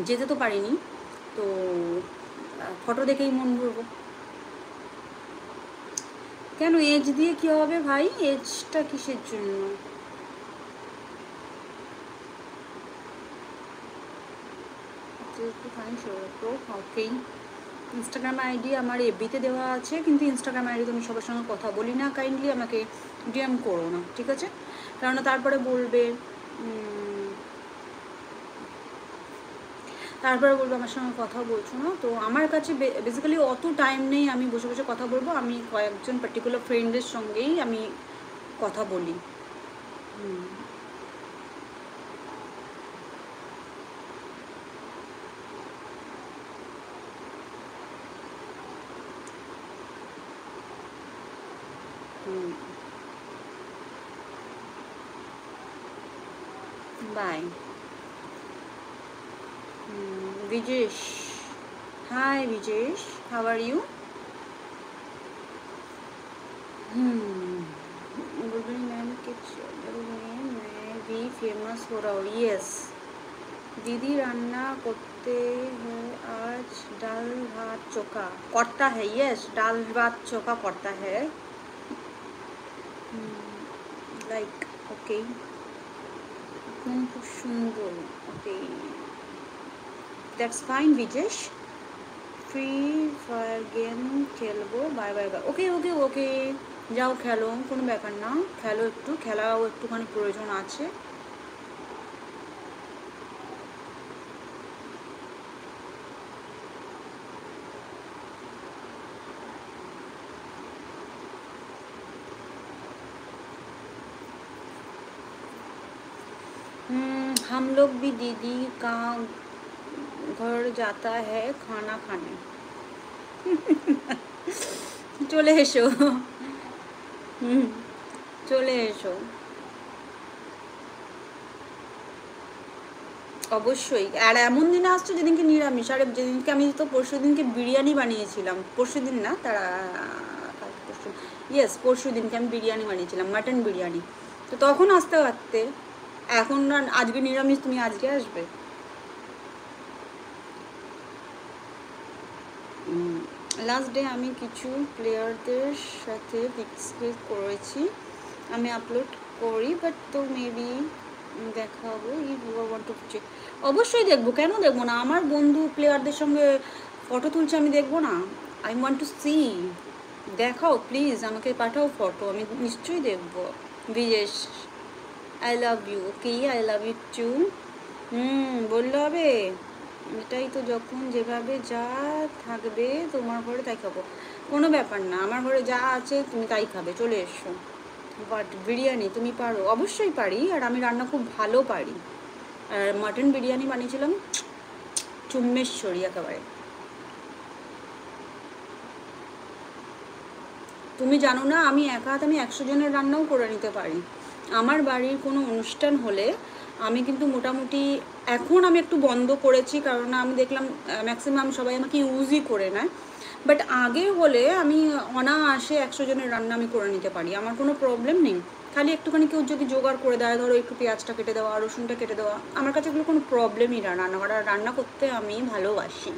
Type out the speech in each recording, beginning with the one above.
যেতে তো পারিনি, তো ফটো দেখেই মন ভরবো। কেন এজ দিয়ে কি হবে ভাই? এজটা কিসের জন্য? ওকে, ইনস্টাগ্রাম আইডি আমার এফবিতে দেওয়া আছে, কিন্তু ইনস্টাগ্রাম আইডিতে আমি সবার সঙ্গে কথা বলি না। কাইন্ডলি আমাকে ডিএম করো না, ঠিক আছে? কেননা তারপরে বলবে আমার সঙ্গে কথা বলছো না। তো আমার কাছে বেসিক্যালি অত টাইম নেই আমি বসে বসে কথা বলবো। আমি কয়েকজন পার্টিকুলার ফ্রেন্ডের সঙ্গেই আমি কথা বলি। Bye. Vijesh. Hi Vijesh, how are you? Bulbul ma'am के चैनल में मैं भी फेमस हो रहा हूँ। यस दीदी, रान्ना करते हैं आज दाल भात चोखा करता है। यस दाल भात चोखा करता है। लाइक ओके, खूब सुंदर। Okay that's fine Bijesh. Free Fire game খেলবো, bye bye bye. Okay okay okay, যাও খেলো, কোনো ব্যাপার না, খেলো একটু, খেলাও একটুখানি প্রয়োজন আছে। हम लोग भी दीदी का घर जाता है खाना खाने। চলে এসো, চলে এসো অবশ্যই। আর এমন দিনে আসছো যেদিনকে নিরামিষ। আর যেদিনকে আমি তো পরশু দিনকে বিরিয়ানি বানিয়েছিলাম, পরশু দিন না, তারা পরশু, ইয়েস পরশু দিনকে আমি বিরিয়ানি বানিয়েছিলাম, মাটন বিরিয়ানি। তো তখন আসতে পারতে, এখন আজকে নিরামিষ, তুমি আজকে আসবে? লাস্ট ডে আমি কিছু প্লেয়ারদের সাথে পিক্স করেছি, আমি আপলোড করি, বাট তো মেবি দেখাবো। অবশ্যই দেখবো, কেন দেখবো না? আমার বন্ধু প্লেয়ারদের সঙ্গে ফটো তুলছে, আমি দেখবো না? I want to see. দেখাও প্লিজ, আমাকে পাঠাও ফটো, আমি নিশ্চয়ই দেখবো। Bijesh I love you. Okay I love you too. বললে হবে? এটাই তো, যখন যেভাবে যা থাকবে তোমার ঘরে তাই খাবো। কোনো ব্যাপার না, আমার ঘরে যা আছে তুমি তাই খাবে, চলে এসো। বাট বিরিয়ানি তুমি পারো? অবশ্যই পারি, আর আমি রান্না খুব ভালো পারি। আর মাটন বিরিয়ানি বানিয়েছিলাম চুম্মেশ্বরী একেবারে। তুমি জানো না, আমি একা হাতে আমি 100 জনের রান্নাও করে নিতে পারি। আমার বাড়ির কোনো অনুষ্ঠান হলে আমি কিন্তু মোটামুটি, এখন আমি একটু বন্ধ করেছি, কারণ আমি দেখলাম ম্যাক্সিমাম সবাই আমাকে ইউজই করে নেয়। বাট আগে হলে আমি অনায়াসে 100 জনের রান্না আমি করে নিতে পারি, আমার কোনো প্রবলেম নেই। খালি একটুখানি কেউ যদি জোগাড় করে দেয়, ধরো একটু পেঁয়াজটা কেটে দেওয়া, রসুনটা কেটে দেওয়া, আমার কাছে এগুলো কোনো প্রবলেমই না। রান্না করা, রান্না করতে আমি ভালোবাসি।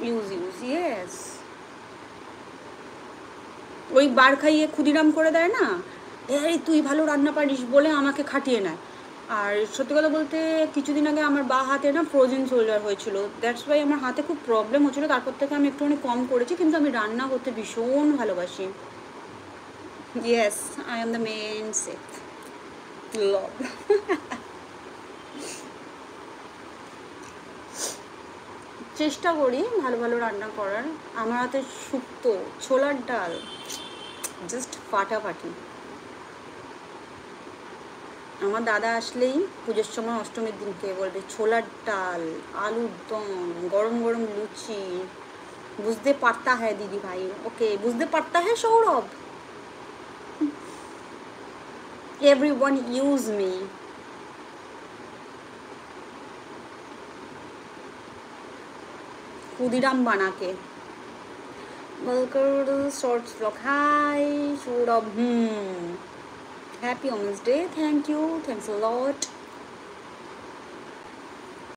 Use yes. ওই বার খাইয়ে ক্ষুদিরাম করে দেয় না, এই তুই ভালো রান্না পারিস বলে আমাকে খাটিয়ে নেয়। আর সত্যি কথা বলতে, কিছুদিন আগে আমার বা হাতে না ফ্রোজেন শোল্ডার হয়েছিল, দ্যাটস ওয়াই আমার হাতে খুব প্রবলেম হচ্ছিলো। তারপর থেকে আমি একটুখানি কম করেছি, কিন্তু আমি রান্না করতে ভীষণ ভালোবাসি। Yes, I am the main chef. Love. চেষ্টা করি ভালো ভালো রান্না করার। আমার হাতে শুক্তো, ছোলার ডাল জাস্ট ফাটাফাটি। আমার দাদা আসলেই পুজোর সময় অষ্টমীর দিনকে বলবে ছোলার ডাল, আলুর দম, গরম গরম লুচি। বুঝতে পারতা হ্যাঁ দিদি ভাই? ওকে, বুঝতে পারতা হ্যাঁ Sourav. Everyone use me. Khudiram বানাকে short blog. Hi Sourav. Happy women's day. Thank you, thanks a lot.